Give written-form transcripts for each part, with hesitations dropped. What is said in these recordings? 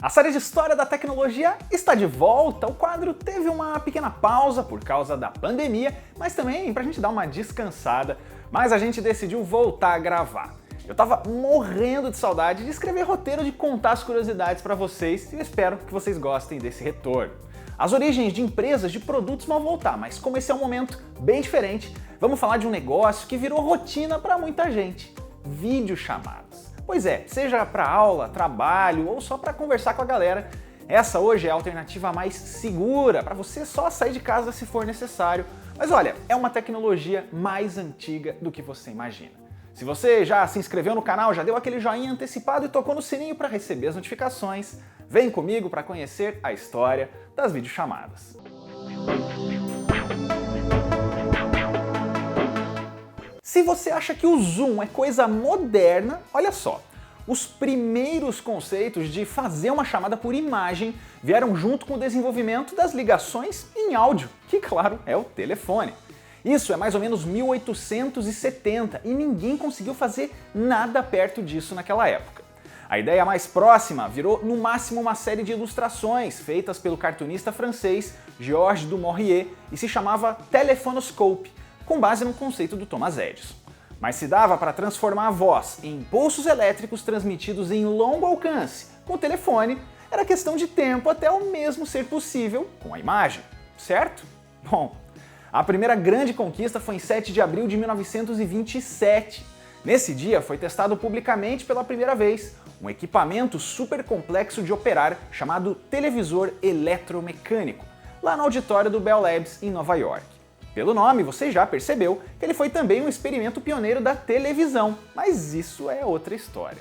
A série de História da Tecnologia está de volta. O quadro teve uma pequena pausa por causa da pandemia, mas também pra gente dar uma descansada, mas a gente decidiu voltar a gravar. Eu tava morrendo de saudade de escrever roteiro, de contar as curiosidades pra vocês e eu espero que vocês gostem desse retorno. As origens de empresas, de produtos vão voltar, mas como esse é um momento bem diferente, vamos falar de um negócio que virou rotina pra muita gente: videochamadas. Pois é, seja para aula, trabalho ou só para conversar com a galera, essa hoje é a alternativa mais segura para você só sair de casa se for necessário. Mas olha, é uma tecnologia mais antiga do que você imagina. Se você já se inscreveu no canal, já deu aquele joinha antecipado e tocou no sininho para receber as notificações, vem comigo para conhecer a história das videochamadas. Se você acha que o Zoom é coisa moderna, olha só. Os primeiros conceitos de fazer uma chamada por imagem vieram junto com o desenvolvimento das ligações em áudio, que claro, é o telefone. Isso é mais ou menos 1870 e ninguém conseguiu fazer nada perto disso naquela época. A ideia mais próxima virou no máximo uma série de ilustrações feitas pelo cartunista francês Georges Dumouriez e se chamava Telephonoscope, com base no conceito do Thomas Edison. Mas se dava para transformar a voz em impulsos elétricos transmitidos em longo alcance com o telefone, era questão de tempo até o mesmo ser possível com a imagem, certo? Bom, a primeira grande conquista foi em 7 de abril de 1927. Nesse dia foi testado publicamente pela primeira vez um equipamento super complexo de operar chamado televisor eletromecânico, lá no auditório do Bell Labs em Nova York. Pelo nome, você já percebeu que ele foi também um experimento pioneiro da televisão, mas isso é outra história.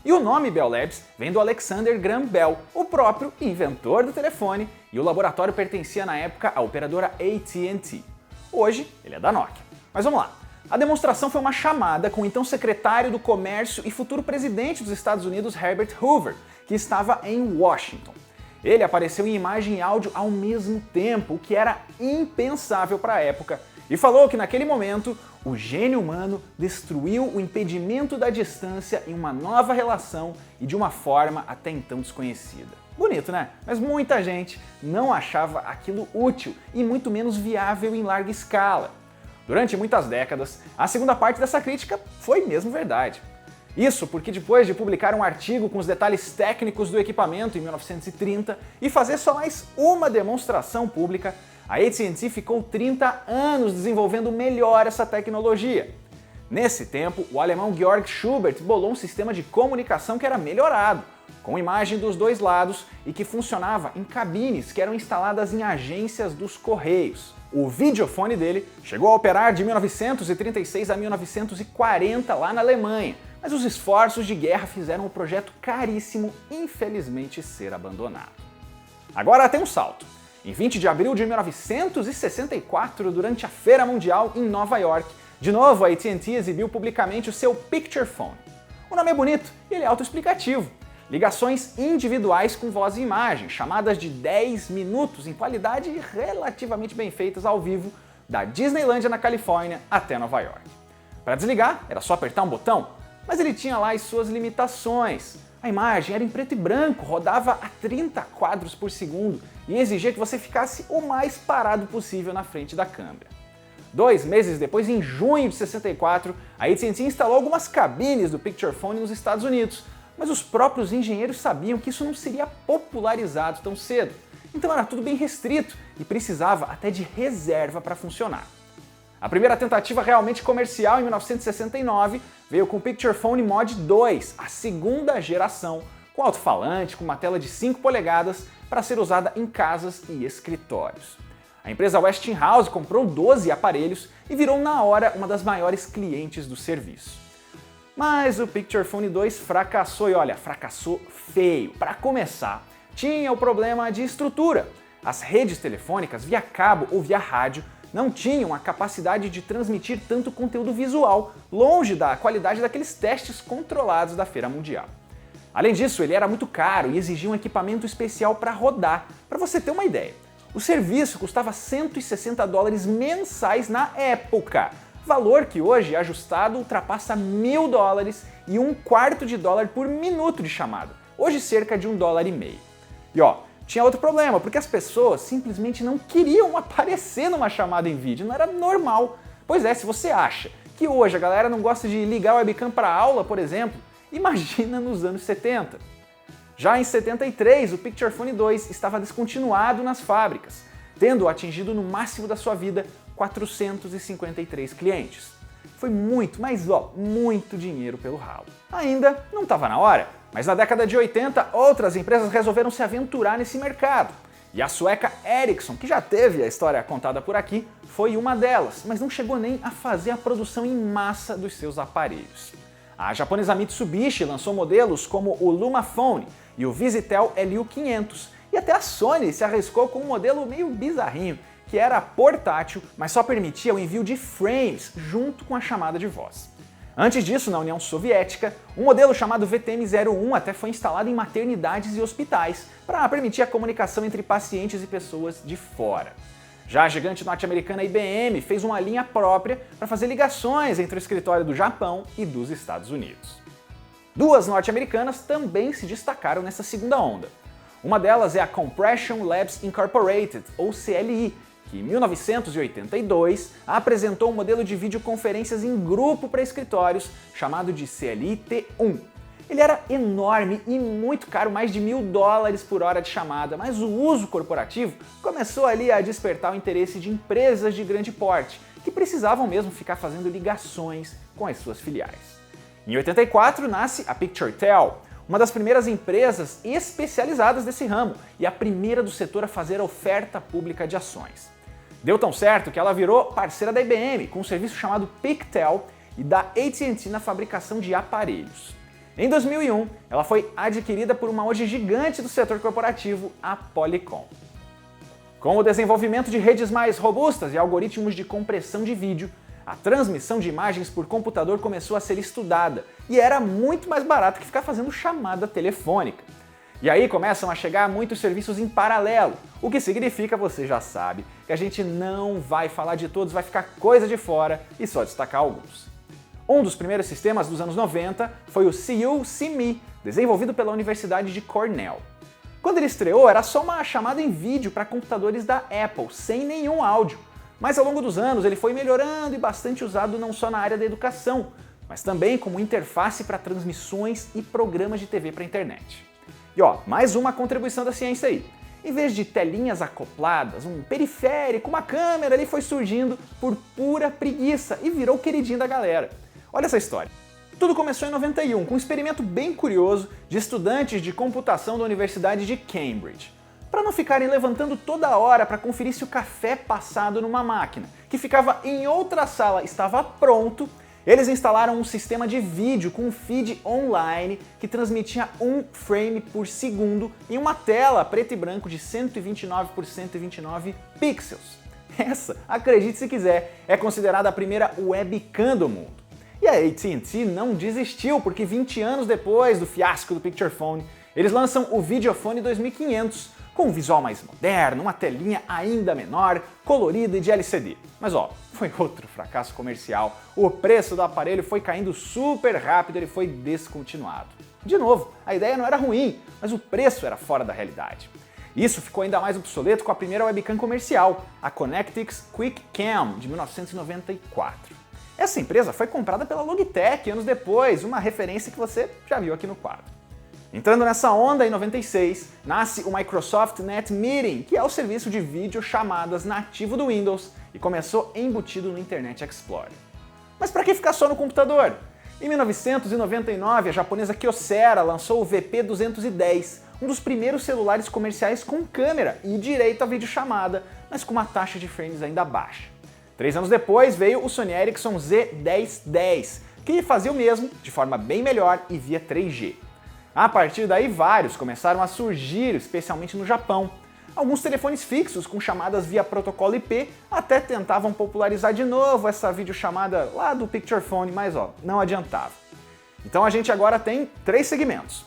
E o nome Bell Labs vem do Alexander Graham Bell, o próprio inventor do telefone, e o laboratório pertencia na época à operadora AT&T. Hoje, ele é da Nokia. Mas vamos lá. A demonstração foi uma chamada com o então secretário do Comércio e futuro presidente dos Estados Unidos, Herbert Hoover, que estava em Washington. Ele apareceu em imagem e áudio ao mesmo tempo, o que era impensável para a época, e falou que naquele momento o gênio humano destruiu o impedimento da distância em uma nova relação e de uma forma até então desconhecida. Bonito, né? Mas muita gente não achava aquilo útil e muito menos viável em larga escala. Durante muitas décadas, a segunda parte dessa crítica foi mesmo verdade. Isso porque depois de publicar um artigo com os detalhes técnicos do equipamento em 1930 e fazer só mais uma demonstração pública, a AT&T ficou 30 anos desenvolvendo melhor essa tecnologia. Nesse tempo, o alemão Georg Schubert bolou um sistema de comunicação que era melhorado, com imagem dos dois lados e que funcionava em cabines que eram instaladas em agências dos Correios. O videofone dele chegou a operar de 1936 a 1940 lá na Alemanha, mas os esforços de guerra fizeram o projeto caríssimo infelizmente ser abandonado. Agora tem um salto. Em 20 de abril de 1964, durante a Feira Mundial em Nova York, de novo a AT&T exibiu publicamente o seu Picture Phone. O nome é bonito e ele é autoexplicativo. Ligações individuais com voz e imagem, chamadas de 10 minutos em qualidade relativamente bem feitas ao vivo, da Disneylândia na Califórnia até Nova York. Para desligar, era só apertar um botão, mas ele tinha lá as suas limitações. A imagem era em preto e branco, rodava a 30 quadros por segundo e exigia que você ficasse o mais parado possível na frente da câmera. 2 meses depois, em junho de 64, a AT&T instalou algumas cabines do Picture Phone nos Estados Unidos, mas os próprios engenheiros sabiam que isso não seria popularizado tão cedo. Então era tudo bem restrito e precisava até de reserva para funcionar. A primeira tentativa realmente comercial, em 1969, veio com o Picture Phone Mod 2, a segunda geração, com alto-falante, com uma tela de 5 polegadas para ser usada em casas e escritórios. A empresa Westinghouse comprou 12 aparelhos e virou na hora uma das maiores clientes do serviço. Mas o Picture Phone 2 fracassou e olha, fracassou feio. Para começar, tinha o problema de estrutura. As redes telefônicas via cabo ou via rádio não tinham a capacidade de transmitir tanto conteúdo visual, longe da qualidade daqueles testes controlados da Feira Mundial. Além disso, ele era muito caro e exigia um equipamento especial para rodar. Para você ter uma ideia, o serviço custava $160 mensais na época, valor que hoje, ajustado, ultrapassa $1.000 e $0,25 por minuto de chamada, hoje cerca de $1,50. E ó, tinha outro problema, porque as pessoas simplesmente não queriam aparecer numa chamada em vídeo, não era normal. Pois é, se você acha que hoje a galera não gosta de ligar o webcam para aula, por exemplo, imagina nos anos 70. Já em 73, o Picturephone 2 estava descontinuado nas fábricas, tendo atingido no máximo da sua vida 453 clientes. Foi muito, mas muito dinheiro pelo ralo. Ainda não estava na hora, mas na década de 80 outras empresas resolveram se aventurar nesse mercado. E a sueca Ericsson, que já teve a história contada por aqui, foi uma delas, mas não chegou nem a fazer a produção em massa dos seus aparelhos. A japonesa Mitsubishi lançou modelos como o Lumafone e o Visitel LU500, e até a Sony se arriscou com um modelo meio bizarrinho, que era portátil, mas só permitia o envio de frames junto com a chamada de voz. Antes disso, na União Soviética, um modelo chamado VTM-01 até foi instalado em maternidades e hospitais para permitir a comunicação entre pacientes e pessoas de fora. Já a gigante norte-americana IBM fez uma linha própria para fazer ligações entre o escritório do Japão e dos Estados Unidos. Duas norte-americanas também se destacaram nessa segunda onda. Uma delas é a Compression Labs Incorporated, ou CLI, que em 1982 apresentou um modelo de videoconferências em grupo para escritórios chamado de CLI-T1. Ele era enorme e muito caro, mais de $1.000 por hora de chamada, mas o uso corporativo começou ali a despertar o interesse de empresas de grande porte, que precisavam mesmo ficar fazendo ligações com as suas filiais. Em 84 nasce a PictureTel, uma das primeiras empresas especializadas desse ramo e a primeira do setor a fazer a oferta pública de ações. Deu tão certo que ela virou parceira da IBM, com um serviço chamado PicTel, e da AT&T na fabricação de aparelhos. Em 2001, ela foi adquirida por uma hoje gigante do setor corporativo, a Polycom. Com o desenvolvimento de redes mais robustas e algoritmos de compressão de vídeo, a transmissão de imagens por computador começou a ser estudada e era muito mais barato que ficar fazendo chamada telefônica. E aí começam a chegar muitos serviços em paralelo, o que significa, você já sabe, que a gente não vai falar de todos, vai ficar coisa de fora e só destacar alguns. Um dos primeiros sistemas dos anos 90 foi o CU-CME, desenvolvido pela Universidade de Cornell. Quando ele estreou, era só uma chamada em vídeo para computadores da Apple, sem nenhum áudio. Mas ao longo dos anos ele foi melhorando e bastante usado não só na área da educação, mas também como interface para transmissões e programas de TV para a internet. E ó, mais uma contribuição da ciência aí. Em vez de telinhas acopladas, um periférico, uma câmera ali foi surgindo por pura preguiça e virou o queridinho da galera. Olha essa história. Tudo começou em 91, com um experimento bem curioso de estudantes de computação da Universidade de Cambridge. Para não ficarem levantando toda hora para conferir se o café passado numa máquina, que ficava em outra sala, estava pronto, eles instalaram um sistema de vídeo com um feed online que transmitia 1 frame por segundo em uma tela preto e branco de 129 por 129 pixels. Essa, acredite se quiser, é considerada a primeira webcam do mundo. E a AT&T não desistiu, porque 20 anos depois do fiasco do Picturephone, eles lançam o Videophone 2500, com um visual mais moderno, uma telinha ainda menor, colorida e de LCD. Mas ó, foi outro fracasso comercial. O preço do aparelho foi caindo super rápido e ele foi descontinuado. De novo, a ideia não era ruim, mas o preço era fora da realidade. Isso ficou ainda mais obsoleto com a primeira webcam comercial, a Connectix QuickCam, de 1994. Essa empresa foi comprada pela Logitech anos depois, uma referência que você já viu aqui no quadro. Entrando nessa onda, em 96, nasce o Microsoft NetMeeting, que é o serviço de videochamadas nativo do Windows e começou embutido no Internet Explorer. Mas para que ficar só no computador? Em 1999, a japonesa Kyocera lançou o VP210, um dos primeiros celulares comerciais com câmera e direito a videochamada, mas com uma taxa de frames ainda baixa. 3 anos depois veio o Sony Ericsson Z1010, que fazia o mesmo, de forma bem melhor e via 3G. A partir daí, vários começaram a surgir, especialmente no Japão. Alguns telefones fixos com chamadas via protocolo IP até tentavam popularizar de novo essa videochamada lá do Picturephone, mas ó, não adiantava. Então a gente agora tem 3 segmentos.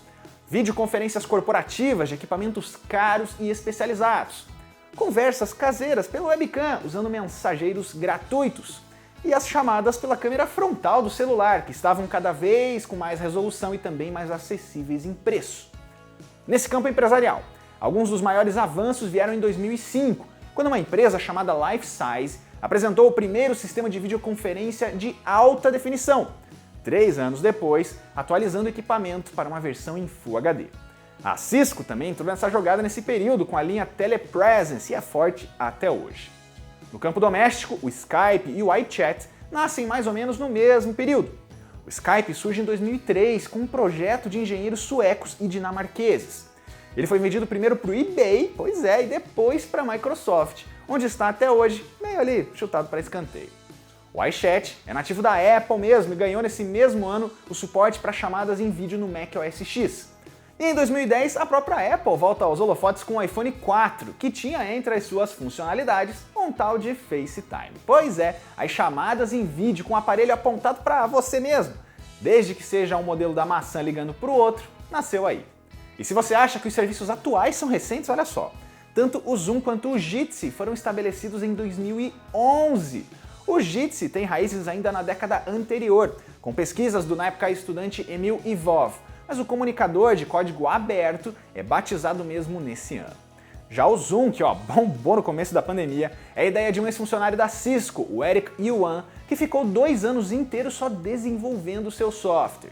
Videoconferências corporativas de equipamentos caros e especializados. Conversas caseiras pelo webcam, usando mensageiros gratuitos. E as chamadas pela câmera frontal do celular, que estavam cada vez com mais resolução e também mais acessíveis em preço. Nesse campo empresarial, alguns dos maiores avanços vieram em 2005, quando uma empresa chamada Lifesize apresentou o primeiro sistema de videoconferência de alta definição, 3 anos depois, atualizando o equipamento para uma versão em Full HD. A Cisco também entrou nessa jogada nesse período com a linha Telepresence e é forte até hoje. No campo doméstico, o Skype e o iChat nascem mais ou menos no mesmo período. O Skype surge em 2003 com um projeto de engenheiros suecos e dinamarqueses. Ele foi vendido primeiro para o eBay, pois é, e depois para a Microsoft, onde está até hoje, meio ali chutado para escanteio. O iChat é nativo da Apple mesmo e ganhou nesse mesmo ano o suporte para chamadas em vídeo no Mac OS X. E em 2010, a própria Apple volta aos holofotes com o iPhone 4, que tinha entre as suas funcionalidades um tal de FaceTime. Pois é, as chamadas em vídeo com o aparelho apontado para você mesmo, desde que seja um modelo da maçã ligando para o outro, nasceu aí. E se você acha que os serviços atuais são recentes, olha só. Tanto o Zoom quanto o Jitsi foram estabelecidos em 2011. O Jitsi tem raízes ainda na década anterior, com pesquisas do na época estudante Emil Ivov, mas o comunicador de código aberto é batizado mesmo nesse ano. Já o Zoom, que bombou no começo da pandemia, é a ideia de um ex-funcionário da Cisco, o Eric Yuan, que ficou 2 anos inteiros só desenvolvendo o seu software.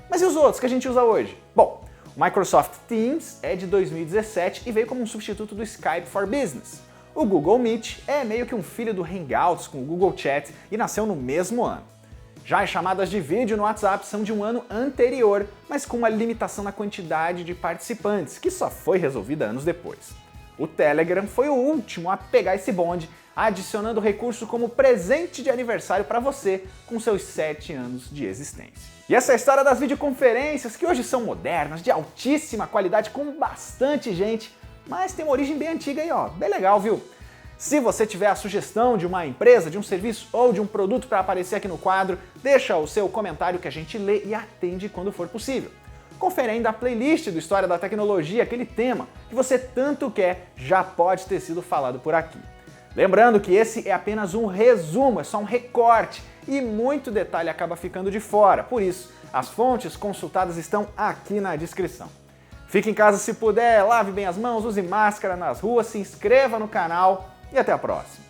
Mas e os outros que a gente usa hoje? Bom, o Microsoft Teams é de 2017 e veio como um substituto do Skype for Business. O Google Meet é meio que um filho do Hangouts com o Google Chat e nasceu no mesmo ano. Já as chamadas de vídeo no WhatsApp são de um ano anterior, mas com uma limitação na quantidade de participantes, que só foi resolvida anos depois. O Telegram foi o último a pegar esse bonde, adicionando o recurso como presente de aniversário para você com seus 7 anos de existência. E essa é a história das videoconferências, que hoje são modernas, de altíssima qualidade, com bastante gente, mas tem uma origem bem antiga aí, bem legal, viu? Se você tiver a sugestão de uma empresa, de um serviço ou de um produto para aparecer aqui no quadro, deixa o seu comentário que a gente lê e atende quando for possível. Confere ainda a playlist do História da Tecnologia, aquele tema que você tanto quer, já pode ter sido falado por aqui. Lembrando que esse é apenas um resumo, é só um recorte e muito detalhe acaba ficando de fora, por isso as fontes consultadas estão aqui na descrição. Fique em casa se puder, lave bem as mãos, use máscara nas ruas, se inscreva no canal e até a próxima!